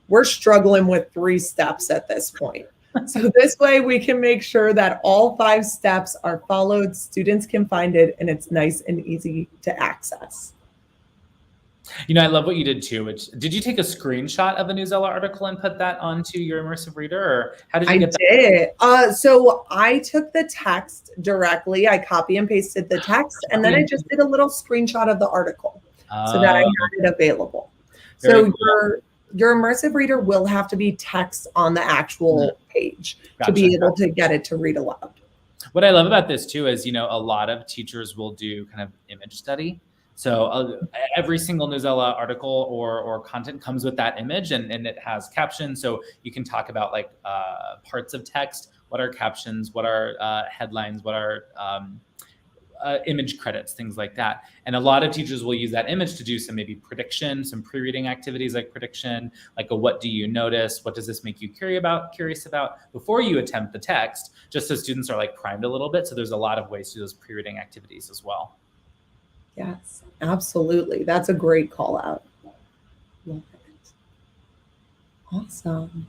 we're struggling with 3 steps at this point. So this way we can make sure that all 5 steps are followed, students can find it, and it's nice and easy to access. You know, I love what you did too, which, did you take a screenshot of a Newsela article and put that onto your Immersive Reader, or how did you get that? I did. So I took the text directly, I copy and pasted the text, and then I just did a little screenshot of the article so that I had it available. So cool. Your Immersive Reader will have to be text on the actual page to be able to get it to read aloud. What I love about this too is, you know, a lot of teachers will do kind of image study. So every single Newsela article or content comes with that image, and it has captions. So you can talk about like parts of text, what are captions, what are headlines, what are image credits, things like that. And a lot of teachers will use that image to do some maybe prediction, some pre-reading activities like prediction, like a what do you notice? What does this make you curious about before you attempt the text, just so students are like primed a little bit. So there's a lot of ways to do those pre-reading activities as well. Yes, absolutely. That's a great call out. Love it. Awesome.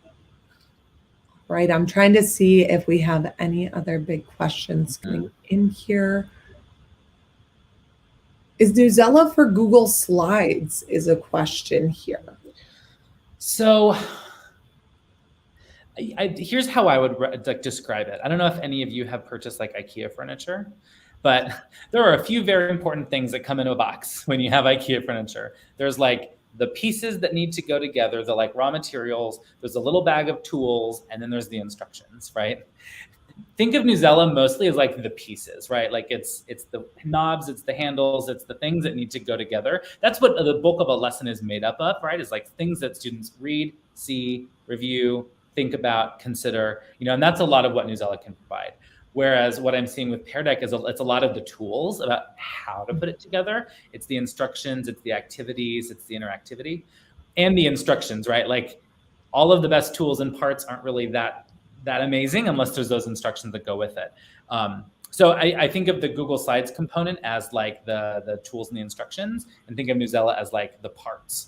Right, I'm trying to see if we have any other big questions coming in here. Is Newsela for Google Slides is a question here. So here's how I would describe it. I don't know if any of you have purchased like IKEA furniture, but there are a few very important things that come in a box when you have IKEA furniture. There's like the pieces that need to go together, the like raw materials, there's a little bag of tools, and then there's the instructions, right? Think of Newsela mostly as like the pieces, right? Like it's the knobs, it's the handles, it's the things that need to go together. That's what the bulk of a lesson is made up of, right? Is like things that students read, see, review, think about, consider, you know, and that's a lot of what Newsela can provide. Whereas what I'm seeing with Pear Deck is it's a lot of the tools about how to put it together. It's the instructions, it's the activities, it's the interactivity, and the instructions, right? Like all of the best tools and parts aren't really that amazing unless there's those instructions that go with it. So I think of the Google Slides component as like the tools and the instructions, and think of Newsela as like the parts.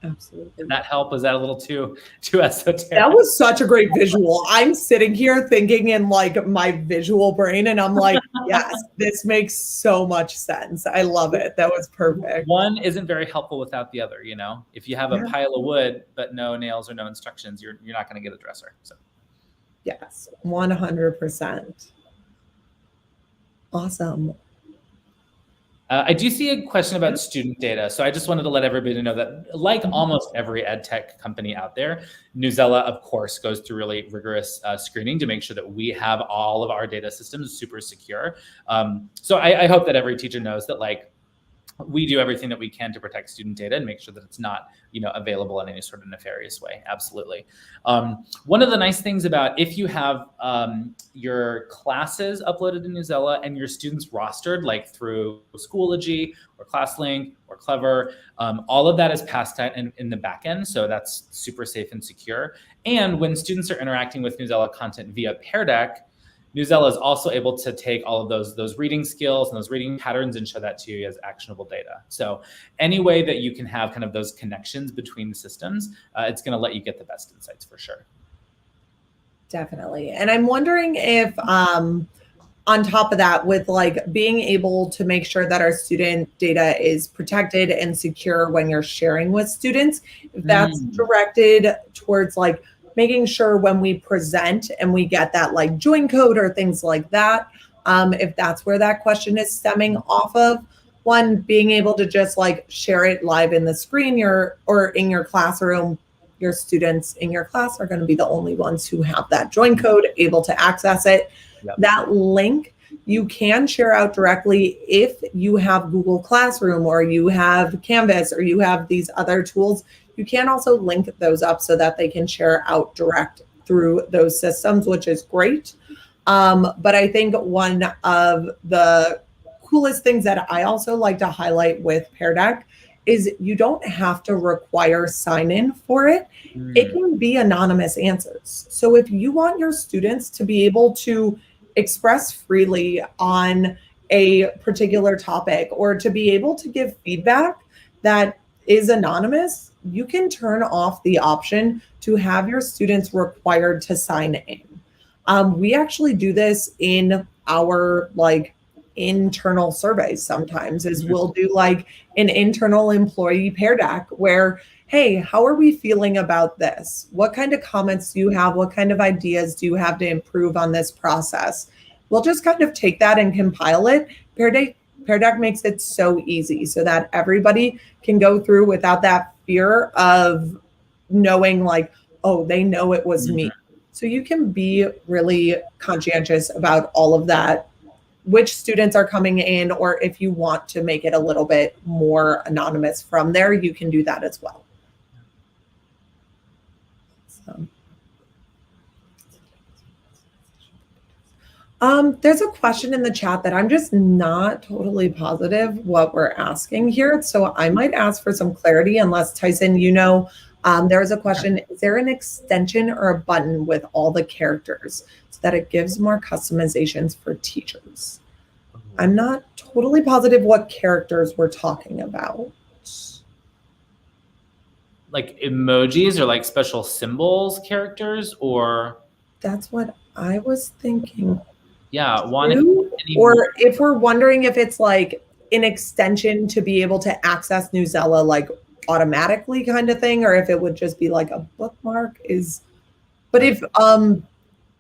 Absolutely. Did that help? Was that a little too esoteric? That was such a great visual. I'm sitting here thinking in like my visual brain, and I'm like, yes, this makes so much sense. I love it. That was perfect. One isn't very helpful without the other, you know? If you have a pile of wood, but no nails or no instructions, you're not going to get a dresser. So. Yes, 100%. Awesome. I do see a question about student data. So I just wanted to let everybody know that like almost every ed tech company out there, Newsela, of course, goes through really rigorous screening to make sure that we have all of our data systems super secure. So I hope that every teacher knows that like we do everything that we can to protect student data and make sure that it's not, you know, available in any sort of nefarious way. Absolutely. One of the nice things about if you have your classes uploaded to Newsela and your students rostered like through Schoology or ClassLink or Clever, all of that is passed out in the backend. So that's super safe and secure. And when students are interacting with Newsela content via Pear Deck, Newsela is also able to take all of those reading skills and those reading patterns and show that to you as actionable data. So any way that you can have kind of those connections between the systems, it's going to let you get the best insights for sure. Definitely. And I'm wondering if on top of that, with like being able to make sure that our student data is protected and secure when you're sharing with students, if that's directed towards like making sure when we present and we get that like join code or things like that, if that's where that question is stemming off of, one, being able to just like share it live in the screen or in your classroom, your students in your class are going to be the only ones who have that join code able to access it. Yep. That link you can share out directly if you have Google Classroom or you have Canvas or you have these other tools. You can also link those up so that they can share out direct through those systems, which is great. But I think one of the coolest things that I also like to highlight with Pear Deck is you don't have to require sign-in for it. It can be anonymous answers. So if you want your students to be able to express freely on a particular topic or to be able to give feedback that is anonymous, you can turn off the option to have your students required to sign in. We actually do this in our internal surveys sometimes, is we'll do like an internal employee Pear Deck where, hey, how are we feeling about this? What kind of comments do you have? What kind of ideas do you have to improve on this process? We'll just kind of take that and compile it. Pear Deck makes it so easy so that everybody can go through without that fear of knowing like, oh, they know it was me. So you can be really conscientious about all of that, which students are coming in, or if you want to make it a little bit more anonymous from there, you can do that as well. So. There's a question in the chat that I'm just not totally positive what we're asking here. So I might ask for some clarity unless Tyson, there's a question, is there an extension or a button with all the characters so that it gives more customizations for teachers? I'm not totally positive what characters we're talking about. Like emojis or like special symbols characters, or? That's what I was thinking. Yeah, or if we're wondering if it's like an extension to be able to access Newsela like automatically kind of thing, or if it would just be like a bookmark but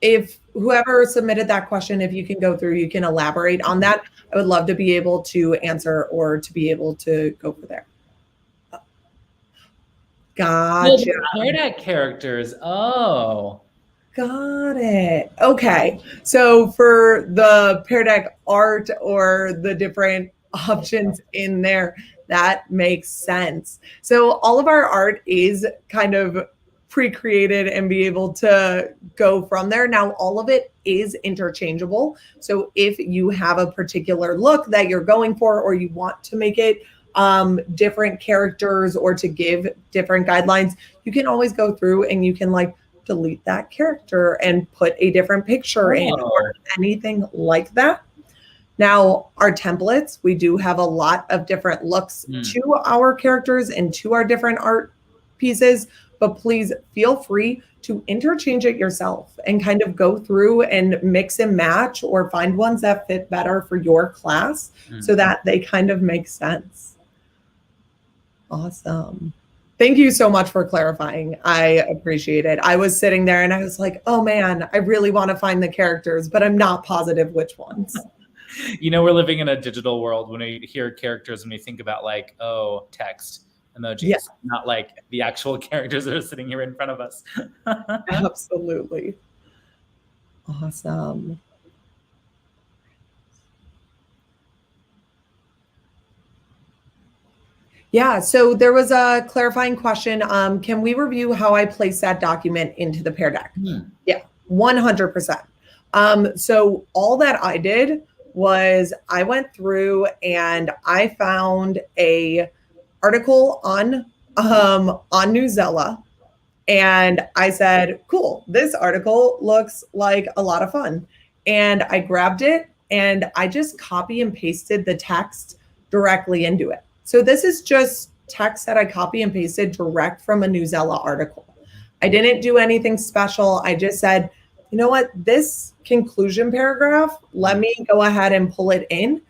if whoever submitted that question, if you can go through, you can elaborate on that. I would love to be able to answer or to be able to go for there. Gotcha. Pear Deck characters. Oh. Got it. Okay. So for the Pear Deck art or the different options in there, that makes sense. So all of our art is kind of pre-created and be able to go from there. Now, all of it is interchangeable. So if you have a particular look that you're going for, or you want to make it different characters or to give different guidelines, you can always go through and you can like delete that character and put a different picture in or anything like that. Now, our templates, we do have a lot of different looks to our characters and to our different art pieces, but please feel free to interchange it yourself and kind of go through and mix and match or find ones that fit better for your class so that they kind of make sense. Awesome. Thank you so much for clarifying. I appreciate it. I was sitting there and I was like, oh man, I really want to find the characters, but I'm not positive which ones. We're living in a digital world when we hear characters and we think about like, oh, text, emojis, not like the actual characters that are sitting here in front of us. Absolutely. Awesome. Yeah, so there was a clarifying question. Can we review how I place that document into the Pear Deck? Yeah, 100%. So all that I did was I went through and I found a article on Newsela, and I said, cool, this article looks like a lot of fun. And I grabbed it and I just copy and pasted the text directly into it. So this is just text that I copy and pasted direct from a Newsela article. I didn't do anything special. I just said, you know what, this conclusion paragraph, let me go ahead and pull it in.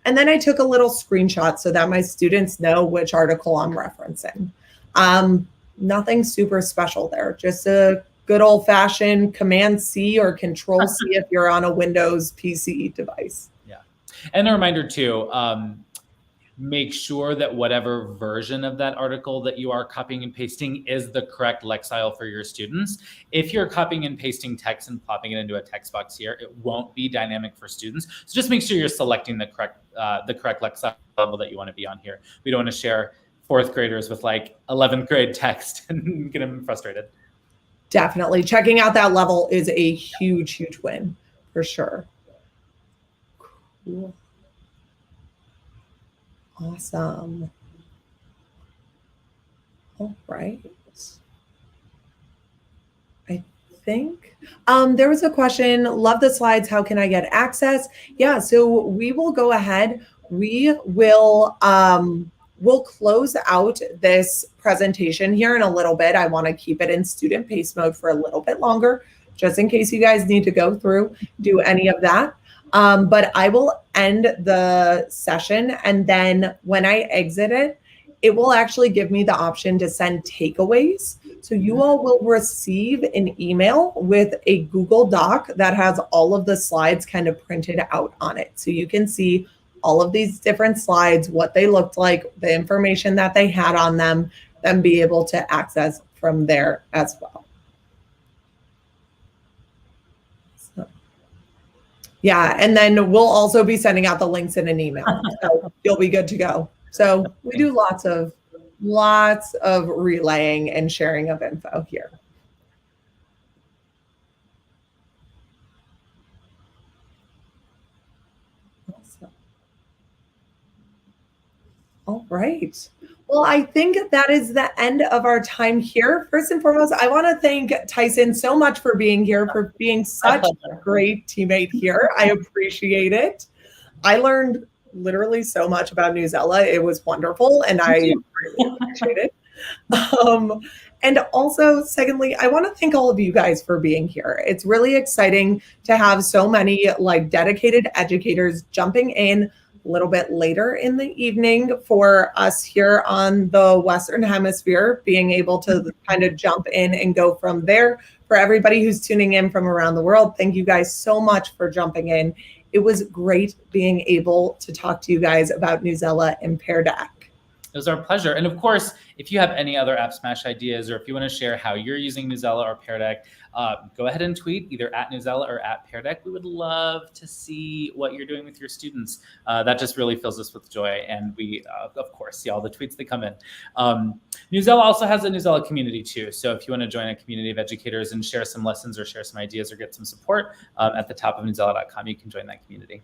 And then I took a little screenshot so that my students know which article I'm referencing. Nothing super special there, just a good old fashioned Command-C or Control-C if you're on a Windows PC device. Yeah. And a reminder too, make sure that whatever version of that article that you are copying and pasting is the correct lexile for your students. If you're copying and pasting text and plopping it into a text box here, it won't be dynamic for students. So just make sure you're selecting the correct lexile level that you want to be on here. We don't want to share 4th graders with like 11th grade text and get them frustrated. Definitely. Checking out that level is a huge, huge win for sure. Cool. Awesome. All right. I think there was a question, love the slides, how can I get access? Yeah, so we will go ahead. We will we'll close out this presentation here in a little bit. I want to keep it in student pace mode for a little bit longer, just in case you guys need to go through, do any of that. But I will end the session, and then when I exit it, it will actually give me the option to send takeaways. So you all will receive an email with a Google Doc that has all of the slides kind of printed out on it. So you can see all of these different slides, what they looked like, the information that they had on them, and be able to access from there as well. So, yeah, and then we'll also be sending out the links in an email, so you'll be good to go. So we do lots of relaying and sharing of info here. Awesome. All right. Well, I think that is the end of our time here. First and foremost, I want to thank Tyson so much for being here, for being such a great teammate here. I appreciate it. I learned literally so much about Newsela. It was wonderful, and I really appreciate it. And also, secondly, I want to thank all of you guys for being here. It's really exciting to have so many like dedicated educators jumping in a little bit later in the evening for us here on the Western Hemisphere, being able to kind of jump in and go from there. For everybody who's tuning in from around the world, thank you guys so much for jumping in. It was great being able to talk to you guys about Newsela and Pear Deck. It was our pleasure. And of course, if you have any other AppSmash ideas, or if you want to share how you're using Newsela or Pear Deck, go ahead and tweet either at Newsela or at Pear Deck. We would love to see what you're doing with your students. That just really fills us with joy. And we, of course, see all the tweets that come in. Newsela also has a Newsela community too. So if you want to join a community of educators and share some lessons or share some ideas or get some support, at the top of newsela.com, you can join that community.